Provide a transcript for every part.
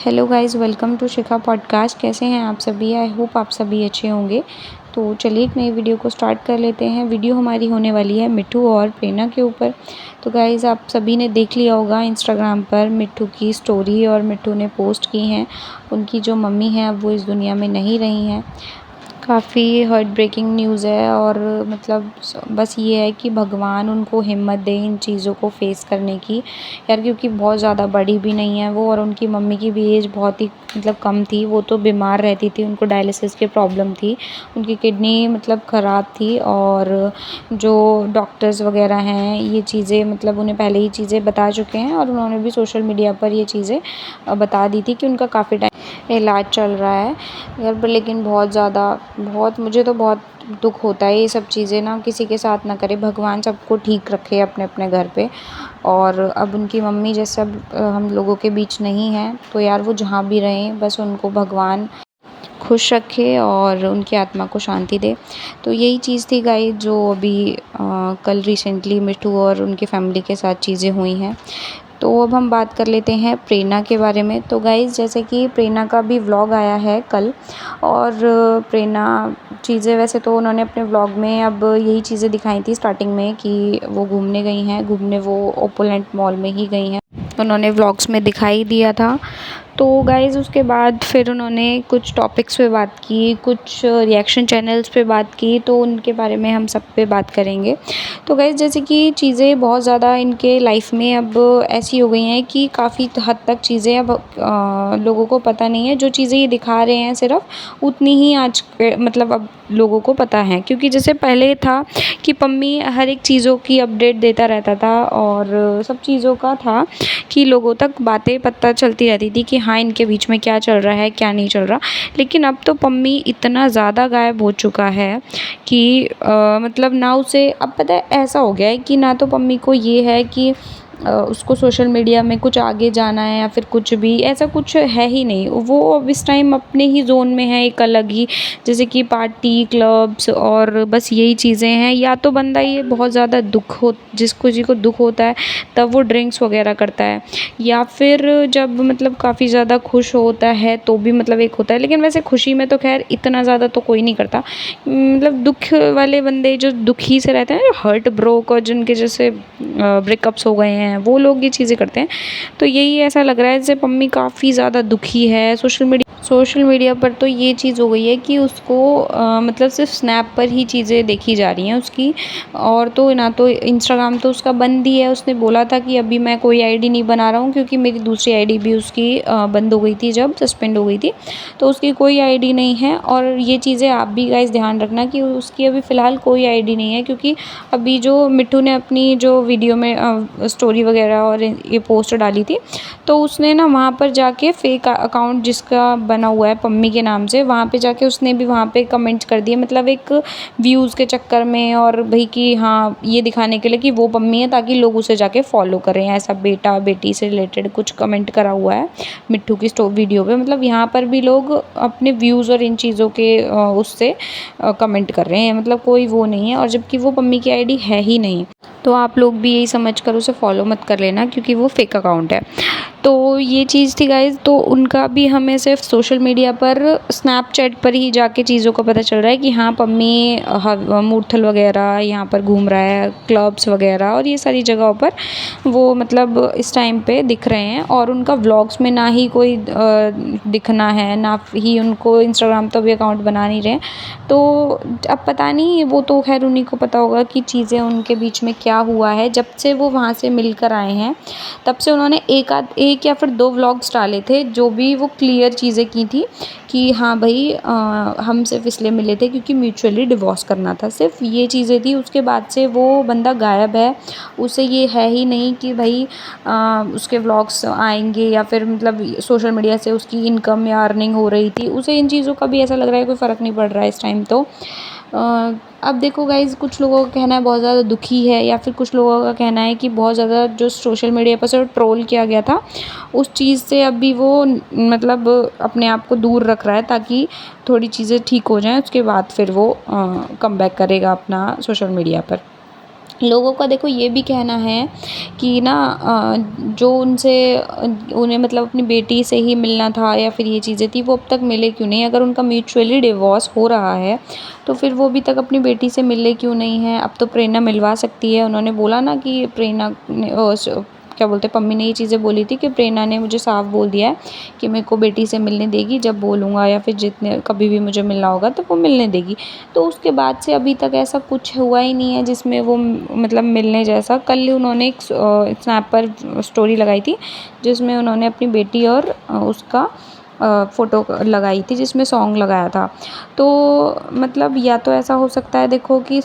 Hello guys, welcome to Shikha podcast. कैसे हैं आप सभी? आई होप आप सभी अच्छे होंगे। तो चलिए एक नई वीडियो को स्टार्ट कर लेते हैं। वीडियो हमारी होने वाली है मिट्ठू और प्रेरणा के ऊपर। तो गाइस, आप सभी ने देख लिया होगा इंस्टाग्राम पर मिट्ठू की स्टोरी, और मिट्ठू ने पोस्ट की हैं। उनकी जो मम्मी हैं अब वो इस दुनिया में नहीं रही हैं। काफ़ी हार्ट ब्रेकिंग न्यूज़ है, और मतलब बस ये है कि भगवान उनको हिम्मत दे इन चीज़ों को फेस करने की यार, क्योंकि बहुत ज़्यादा बड़ी भी नहीं है वो, और उनकी मम्मी की भी एज बहुत ही मतलब कम थी। वो तो बीमार रहती थी, उनको डायलिसिस की प्रॉब्लम थी, उनकी किडनी मतलब ख़राब थी। और जो डॉक्टर्स वगैरह हैं ये चीज़ें मतलब उन्हें पहले ही चीज़ें बता चुके हैं, और उन्होंने भी सोशल मीडिया पर ये चीज़ें बता दी थी कि उनका काफ़ी टाइम इलाज चल रहा है घर पर। लेकिन मुझे तो बहुत दुख होता है। ये सब चीज़ें ना किसी के साथ ना करे, भगवान सबको ठीक रखे अपने अपने घर पे। और अब उनकी मम्मी जैसे अब हम लोगों के बीच नहीं है, तो यार वो जहाँ भी रहें बस उनको भगवान खुश रखे और उनकी आत्मा को शांति दे। तो यही चीज़ थी गाइस, जो अभी कल रिसेंटली मिट्ठू और उनकी फैमिली के साथ चीज़ें हुई हैं। तो अब हम बात कर लेते हैं प्रेरणा के बारे में। तो गाइस, जैसे कि प्रेरणा का भी व्लॉग आया है कल, और प्रेरणा चीज़ें वैसे तो उन्होंने अपने व्लॉग में अब यही चीज़ें दिखाई थी स्टार्टिंग में कि वो घूमने गई हैं, वो ओपुलेंट मॉल में ही गई हैं, उन्होंने व्लॉग्स में दिखाई दिया था। तो गाइज़ उसके बाद फिर उन्होंने कुछ टॉपिक्स पे बात की, कुछ रिएक्शन चैनल्स पे बात की, तो उनके बारे में हम सब पे बात करेंगे। तो गाइज़ जैसे कि चीज़ें बहुत ज़्यादा इनके लाइफ में अब ऐसी हो गई हैं कि काफ़ी हद तक चीज़ें अब लोगों को पता नहीं है। जो चीज़ें ये दिखा रहे हैं सिर्फ उतनी ही आज मतलब अब लोगों को पता है, क्योंकि जैसे पहले था कि पम्मी हर एक चीज़ों की अपडेट देता रहता था, और सब चीज़ों का था कि लोगों तक बातें पता चलती रहती थी कि हाँ इनके बीच में क्या चल रहा है क्या नहीं चल रहा। लेकिन अब तो पम्मी इतना ज़्यादा गायब हो चुका है कि मतलब ना उसे अब पता है ऐसा हो गया है कि ना तो पम्मी को ये है कि उसको सोशल मीडिया में कुछ आगे जाना है या फिर कुछ भी ऐसा कुछ है ही नहीं। वो अब इस टाइम अपने ही ज़ोन में है, एक अलग ही, जैसे कि पार्टी क्लब्स और बस यही चीज़ें हैं। या तो बंदा ये बहुत ज़्यादा जिसको दुख होता है तब वो ड्रिंक्स वगैरह करता है, या फिर जब मतलब काफ़ी ज़्यादा खुश होता है तो भी मतलब एक होता है। लेकिन वैसे खुशी में तो खैर इतना ज़्यादा तो कोई नहीं करता। मतलब दुख वाले बंदे जो दुखी से रहते हैं, हर्ट ब्रोक, और जिनके जैसे ब्रेकअप्स हो गए हैं, वो लोग ये चीज़ें करते हैं। तो यही ऐसा लग रहा है जैसे पम्मी काफ़ी ज़्यादा दुखी है। सोशल मीडिया पर तो ये चीज़ हो गई है कि उसको मतलब सिर्फ स्नैप पर ही चीज़ें देखी जा रही हैं उसकी, और तो ना तो इंस्टाग्राम तो उसका बंद ही है। उसने बोला था कि अभी मैं कोई आईडी नहीं बना रहा हूँ, क्योंकि मेरी दूसरी आईडी भी उसकी बंद हो गई थी, जब सस्पेंड हो गई थी, तो उसकी कोई आईडी नहीं है। और ये चीज़ें आप भी गाइस ध्यान रखना कि उसकी अभी फ़िलहाल कोई आईडी नहीं है, क्योंकि अभी जो मिट्ठू ने अपनी जो वीडियो में स्टोरी वगैरह और ये पोस्ट डाली थी, तो उसने ना वहाँ पर जाके फेक अकाउंट जिसका बना हुआ है पम्मी के नाम से, वहाँ पे जाके उसने भी वहाँ पे कमेंट्स कर दिए, मतलब एक व्यूज़ के चक्कर में, और भाई कि हाँ ये दिखाने के लिए कि वो पम्मी है, ताकि लोग उसे जाके फॉलो करें। ऐसा बेटा बेटी से रिलेटेड कुछ कमेंट करा हुआ है मिट्ठू की वीडियो पे। मतलब यहाँ पर भी लोग अपने व्यूज़ और इन चीज़ों के उससे कमेंट कर रहे हैं, मतलब कोई वो नहीं है, और जबकि वो पम्मी की आईडी है ही नहीं। तो आप लोग भी यही समझ कर उसे फॉलो मत कर लेना, क्योंकि वो फेक अकाउंट है। तो ये चीज़ थी गाइज़। तो उनका भी हमें सिर्फ सोशल मीडिया पर स्नैपचैट पर ही जाके चीज़ों का पता चल रहा है कि हाँ पम्मी मूर्थल वगैरह यहाँ पर घूम रहा है, क्लब्स वगैरह और ये सारी जगहों पर वो मतलब इस टाइम पे दिख रहे हैं। और उनका व्लॉग्स में ना ही कोई दिखना है, ना ही उनको इंस्टाग्राम तो भी अकाउंट बना नहीं रहे। तो अब पता नहीं, वो तो खैर उन्हीं को पता होगा कि चीज़ें उनके बीच में क्या हुआ है। जब से वो वहाँ से मिलकर आए हैं तब से उन्होंने एक या फिर 2 व्लॉग्स डाले थे, जो भी वो क्लियर चीज़ें की थी कि हाँ भाई हम सिर्फ इसलिए मिले थे क्योंकि म्यूचुअली डिवोर्स करना था, सिर्फ ये चीज़ें थी। उसके बाद से वो बंदा गायब है। उसे ये है ही नहीं कि भाई उसके व्लॉग्स आएंगे, या फिर मतलब सोशल मीडिया से उसकी इनकम या अर्निंग हो रही थी, उसे इन चीज़ों का भी ऐसा लग रहा है कोई फ़र्क नहीं पड़ रहा है इस टाइम तो। अब देखो गाइज़, कुछ लोगों का कहना है बहुत ज़्यादा दुखी है, या फिर कुछ लोगों का कहना है कि बहुत ज़्यादा जो सोशल मीडिया पर से ट्रोल किया गया था उस चीज़ से अभी वो मतलब अपने आप को दूर रख रहा है, ताकि थोड़ी चीज़ें ठीक हो जाएं, उसके बाद फिर वो कम बैक करेगा अपना सोशल मीडिया पर। लोगों का देखो ये भी कहना है कि ना जो उन्हें मतलब अपनी बेटी से ही मिलना था या फिर ये चीज़ें थी, वो अब तक मिले क्यों नहीं? अगर उनका म्यूचुअली डिवोर्स हो रहा है, तो फिर वो अभी तक अपनी बेटी से मिले क्यों नहीं हैं? अब तो प्रेरणा मिलवा सकती है। उन्होंने बोला ना कि प्रेरणा ने क्या बोलते हैं, पम्मी ने ये चीज़ें बोली थी कि प्रेरणा ने मुझे साफ बोल दिया है कि मेरे को बेटी से मिलने देगी, जब बोलूँगा या फिर जितने कभी भी मुझे मिलना होगा तो वो मिलने देगी। तो उसके बाद से अभी तक ऐसा कुछ हुआ ही नहीं है जिसमें वो मतलब मिलने जैसा। कल उन्होंने एक स्नैप पर स्टोरी लगाई थी, जिसमें उन्होंने अपनी बेटी और उसका फ़ोटो लगाई थी, जिसमें सॉन्ग लगाया था। तो मतलब या तो ऐसा हो सकता है देखो कि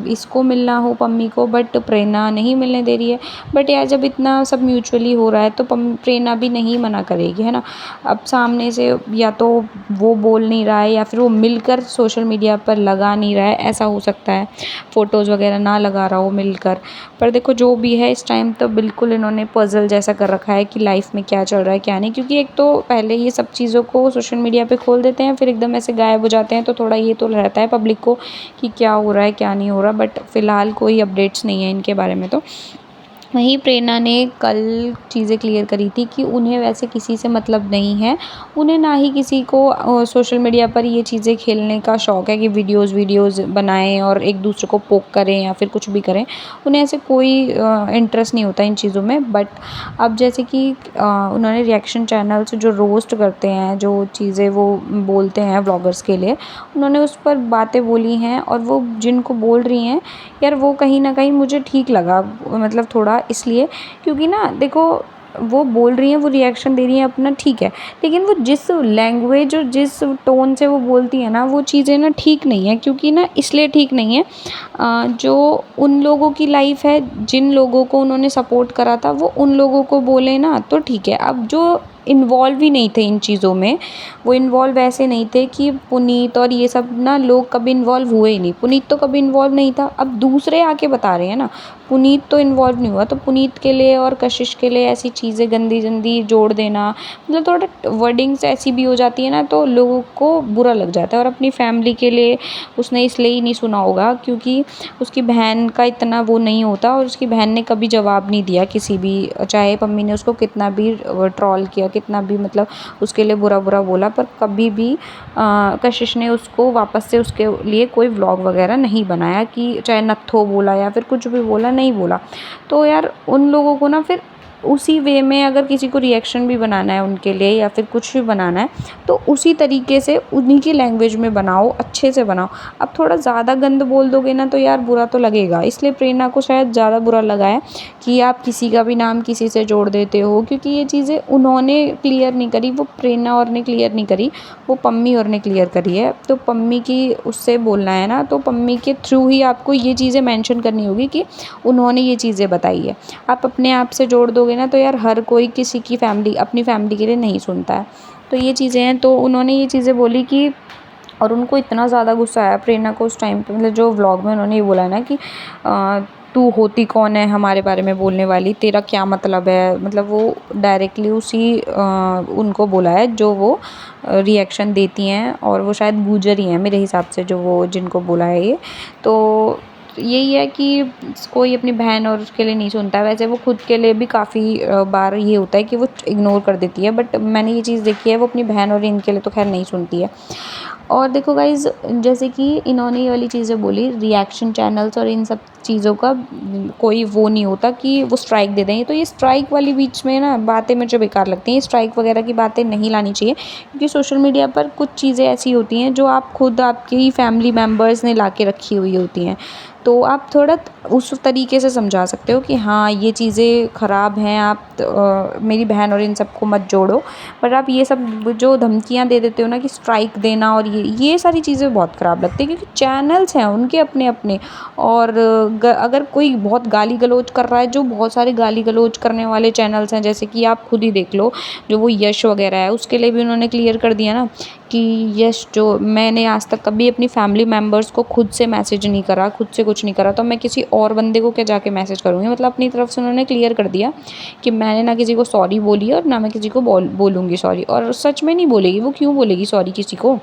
इसको मिलना हो पम्मी को, बट प्रेरणा नहीं मिलने दे रही है। बट यार जब इतना सब म्यूचुअली हो रहा है तो प्रेरणा भी नहीं मना करेगी, है ना? अब सामने से या तो वो बोल नहीं रहा है या फिर वो मिलकर सोशल मीडिया पर लगा नहीं रहा है, ऐसा हो सकता है। फ़ोटोज़ वगैरह ना लगा रहा हो मिलकर। पर देखो जो भी है, इस टाइम तो बिल्कुल इन्होंने पज़ल जैसा कर रखा है कि लाइफ़ में क्या चल रहा है क्या नहीं। क्योंकि एक तो पहले ये सब चीज़ों को सोशल मीडिया पे खोल देते हैं, फिर एकदम ऐसे गायब हो जाते हैं, तो थोड़ा ये तो रहता है पब्लिक को कि क्या हो रहा है क्या नहीं हो रहा। बट फ़िलहाल कोई अपडेट्स नहीं है इनके बारे में। तो वहीं प्रेरणा ने कल चीज़ें क्लियर करी थी कि उन्हें वैसे किसी से मतलब नहीं है। उन्हें ना ही किसी को सोशल मीडिया पर ये चीज़ें खेलने का शौक़ है कि वीडियोज़ बनाएँ और एक दूसरे को पोक करें या फिर कुछ भी करें। उन्हें ऐसे कोई इंटरेस्ट नहीं होता इन चीज़ों में। बट अब जैसे कि उन्होंने रिएक्शन चैनल्स जो रोस्ट करते हैं, जो चीज़ें वो बोलते हैं व्लॉगर्स के लिए, उन्होंने उस पर बातें बोली हैं। और वो जिनको बोल रही हैं यार, वो कहीं न कहीं मुझे ठीक लगा, मतलब थोड़ा इसलिए क्योंकि ना देखो, वो बोल रही हैं, वो रिएक्शन दे रही हैं अपना, ठीक है। लेकिन वो जिस लैंग्वेज और जिस टोन से वो बोलती हैं ना, वो चीज़ें ना ठीक नहीं है। क्योंकि ना इसलिए ठीक नहीं है, जो उन लोगों की लाइफ़ है, जिन लोगों को उन्होंने सपोर्ट करा था, वो उन लोगों को बोले ना तो ठीक है। अब जो इन्वॉल्व ही नहीं थे इन चीज़ों में, वो इन्वॉल्व ऐसे नहीं थे कि पुनीत और ये सब ना लोग कभी इन्वॉल्व हुए ही नहीं। पुनीत तो कभी इन्वॉल्व नहीं था, अब दूसरे आके बता रहे हैं ना। पुनीत तो इन्वॉल्व नहीं हुआ, तो पुनीत के लिए और कशिश के लिए ऐसी चीज़ें गंदी-गंदी जोड़ देना, मतलब थोड़ा वर्डिंग्स ऐसी भी हो जाती है ना, तो लोगों को बुरा लग जाता है। और अपनी फैमिली के लिए उसने इसलिए ही नहीं सुना होगा क्योंकि उसकी बहन का इतना वो नहीं होता, और उसकी बहन ने कभी जवाब नहीं दिया किसी भी, चाहे पम्मी ने उसको कितना भी ट्रोल किया, कितना भी मतलब उसके लिए बुरा-बुरा बोला, पर कभी भी कशिश ने उसको वापस से उसके लिए कोई व्लॉग वगैरह नहीं बनाया कि चाहे नत्थो बोला या फिर कुछ भी बोला, नहीं बोला। तो यार उन लोगों को ना फिर उसी वे में अगर किसी को रिएक्शन भी बनाना है उनके लिए या फिर कुछ भी बनाना है, तो उसी तरीके से उन्हीं की लैंग्वेज में बनाओ, अच्छे से बनाओ। अब थोड़ा ज़्यादा गंद बोल दोगे ना तो यार बुरा तो लगेगा। इसलिए प्रेरणा को शायद ज़्यादा बुरा लगा है कि आप किसी का भी नाम किसी से जोड़ देते हो, क्योंकि ये चीज़ें उन्होंने क्लियर नहीं करी, वो प्रेरणा और ने क्लियर नहीं करी, वो पम्मी और ने क्लियर करी है। तो पम्मी की उससे बोलना है ना, तो पम्मी के थ्रू ही आपको ये चीज़ें मेंशन करनी होगी कि उन्होंने ये चीज़ें बताई है। आप अपने आप से जोड़ दोगे ना तो यार हर कोई किसी की फैमिली, अपनी फैमिली के लिए नहीं सुनता है। तो ये चीज़ें हैं, तो उन्होंने ये चीज़ें बोली कि, और उनको इतना ज़्यादा गुस्सा आया प्रेरणा को उस टाइम पे, मतलब जो व्लॉग में उन्होंने ये बोला ना कि तू होती कौन है हमारे बारे में बोलने वाली, तेरा क्या मतलब है। मतलब वो डायरेक्टली उसी उनको बोला है जो वो रिएक्शन देती हैं, और वो शायद गुजर ही हैं मेरे हिसाब से, जो वो जिनको बोला है ये। तो यही है कि कोई अपनी बहन और उसके लिए नहीं सुनता है। वैसे वो खुद के लिए भी काफ़ी बार ये होता है कि वो इग्नोर कर देती है, बट मैंने ये चीज़ देखी है, वो अपनी बहन और इनके लिए तो खैर नहीं सुनती है। और देखो गाइज़, जैसे कि इन्होंने ये वाली चीज़ें बोली, रिएक्शन चैनल्स और इन सब चीज़ों का कोई वो नहीं होता कि वो स्ट्राइक दे दें। तो ये स्ट्राइक वाली बीच में ना बातें मुझे बेकार लगती हैं। स्ट्राइक वगैरह की बातें नहीं लानी चाहिए, क्योंकि सोशल मीडिया पर कुछ चीज़ें ऐसी होती हैं जो आप खुद, आपकी फैमिली मेम्बर्स ने ला के रखी हुई होती हैं। तो आप थोड़ा उस तरीके से समझा सकते हो कि हाँ, ये चीज़ें ख़राब हैं, आप मेरी बहन और इन सबको मत जोड़ो। पर आप ये सब जो धमकियाँ दे देते हो ना कि स्ट्राइक देना, और ये सारी चीज़ें बहुत ख़राब लगती हैं, क्योंकि चैनल्स हैं उनके अपने-अपने। और अगर कोई बहुत गाली गलौज कर रहा है, जो बहुत सारे गाली गलौज करने वाले चैनल्स हैं, जैसे कि आप खुद ही देख लो, जो वो यश वगैरह है, उसके लिए भी उन्होंने क्लियर कर दिया ना कि यस, जो मैंने आज तक कभी अपनी फैमिली मेम्बर्स को खुद से मैसेज नहीं करा, खुद से कुछ नहीं करा, तो मैं किसी और बंदे को क्या जाके मैसेज करूँगी। मतलब अपनी तरफ से उन्होंने क्लियर कर दिया कि मैंने ना किसी को सॉरी बोली है और ना मैं किसी को बोलूँगी सॉरी। और सच में नहीं बोलेगी, वो क्यों बोलेगी सॉरी किसी को।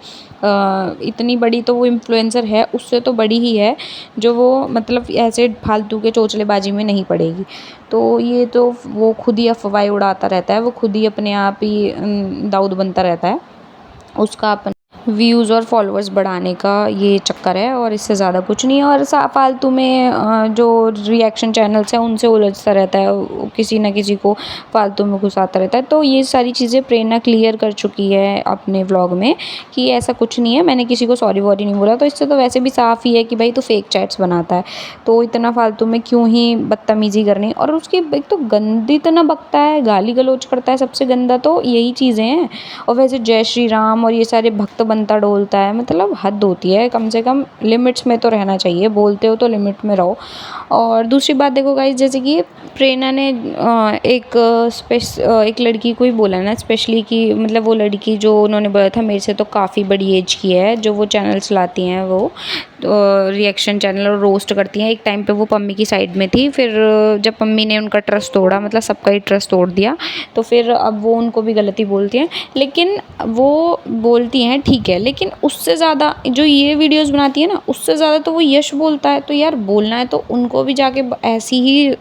इतनी बड़ी तो वो इन्फ्लुएंसर है, उससे तो बड़ी ही है, जो वो मतलब ऐसे फालतू के चोचलेबाजी में नहीं पड़ेगी। तो ये तो वो खुद ही अफवाहें उड़ाता रहता है, वो खुद ही अपने आप ही दाऊद बनता रहता है। उसका अपन व्यूज़ और फॉलोअर्स बढ़ाने का ये चक्कर है और इससे ज़्यादा कुछ नहीं है। और फालतू में जो रिएक्शन चैनल्स हैं उनसे उलझता रहता है, किसी ना किसी को फालतू में घुसाता रहता है। तो ये सारी चीज़ें प्रेरणा क्लियर कर चुकी है अपने व्लॉग में कि ऐसा कुछ नहीं है, मैंने किसी को सॉरी वॉरी नहीं बोला। तो इससे तो वैसे भी साफ़ ही है कि भाई तो फेक चैट्स बनाता है, तो इतना फालतू में क्यों ही बदतमीज़ी करनी। और उसकी एक तो गंदी इतना बकता है, गाली गलौज करता है, सबसे गंदा तो यही चीज़ें हैं। और वैसे जय श्री राम और ये सारे भक्त बनता डोलता है, मतलब हद होती है। कम से कम लिमिट्स में तो रहना चाहिए, बोलते हो तो लिमिट में रहो। और दूसरी बात देखो गाइस, जैसे कि प्रेरणा ने एक लड़की को ही बोला ना स्पेशली कि मतलब वो लड़की जो उन्होंने बोला था मेरे से तो काफ़ी बड़ी एज की है, जो वो चैनल चलाती हैं, वो रिएक्शन चैनल और रोस्ट करती हैं। एक टाइम पे वो पम्मी की साइड में थी, फिर जब पम्मी ने उनका ट्रस्ट तोड़ा, मतलब सबका ही ट्रस्ट तोड़ दिया, तो फिर अब वो उनको भी गलती बोलती हैं। लेकिन वो बोलती हैं ठीक है, लेकिन उससे ज़्यादा जो ये वीडियोस बनाती है ना, उससे ज़्यादा तो वो यश बोलता है। तो यार बोलना है तो उनको भी जाके ऐसी ही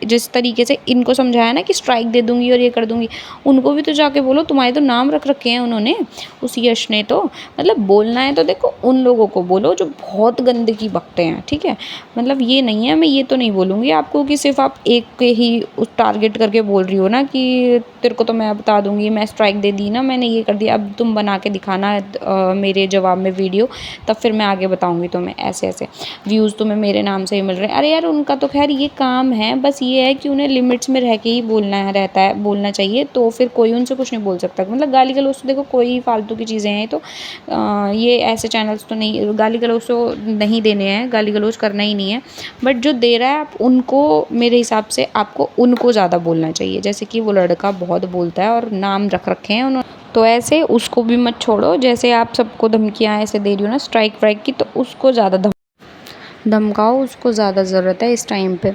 जिस तरीके से इनको समझाया ना कि स्ट्राइक दे दूँगी और ये कर दूँगी, उनको भी तो जाके बोलो। तुम्हारे तो नाम रख रखे हैं उन्होंने, उस यश ने। तो मतलब बोलना है तो देखो उन लोगों को बोलो जो बहुत गंदगी बकते हैं, ठीक है। मतलब ये नहीं है, मैं ये तो नहीं बोलूँगी आपको कि सिर्फ आप एक के ही उस टारगेट करके बोल रही हो ना कि तेरे को तो मैं बता दूँगी, मैं स्ट्राइक दे दी ना, मैंने ये कर दिया, अब तुम बना के दिखाना मेरे जवाब में वीडियो, तब फिर मैं आगे बताऊँगी तुम्हें। ऐसे ऐसे व्यूज़ तुम्हें मेरे नाम से ही मिल रहे हैं। अरे यार उनका तो खैर ये काम है, बस ये है कि उन्हें लिमिट्स में रह के ही बोलना चाहिए, तो फिर कोई उनसे कुछ नहीं बोल सकता। मतलब गाली गलौज तो देखो कोई फालतू की चीज़ें हैं, तो ये ऐसे चैनल्स तो नहीं, गाली गलौज तो नहीं देने हैं, गाली गलौज करना ही नहीं है। बट जो दे रहा है आप उनको, मेरे हिसाब से आपको उनको ज़्यादा बोलना चाहिए। जैसे कि वो लड़का बहुत बोलता है और नाम रख रखे हैं उन्होंने, तो ऐसे उसको भी मत छोड़ो। जैसे आप सबको धमकियाँ ऐसे दे रही हो ना स्ट्राइक वाइक की, तो उसको ज़्यादा धमकाओ, उसको ज़्यादा ज़रूरत है इस टाइम पे।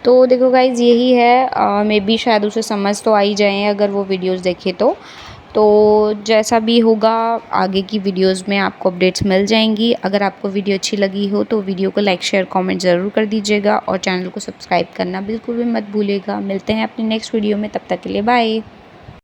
तो देखो गाइज़ यही है, मे बी शायद उसे समझ तो आ ही जाए अगर वो वीडियोस देखे तो जैसा भी होगा आगे की वीडियोस में आपको अपडेट्स मिल जाएंगी। अगर आपको वीडियो अच्छी लगी हो तो वीडियो को लाइक शेयर कमेंट ज़रूर कर दीजिएगा और चैनल को सब्सक्राइब करना बिल्कुल भी मत भूलिएगा। मिलते हैं अपनी नेक्स्ट वीडियो में, तब तक के लिए बाय।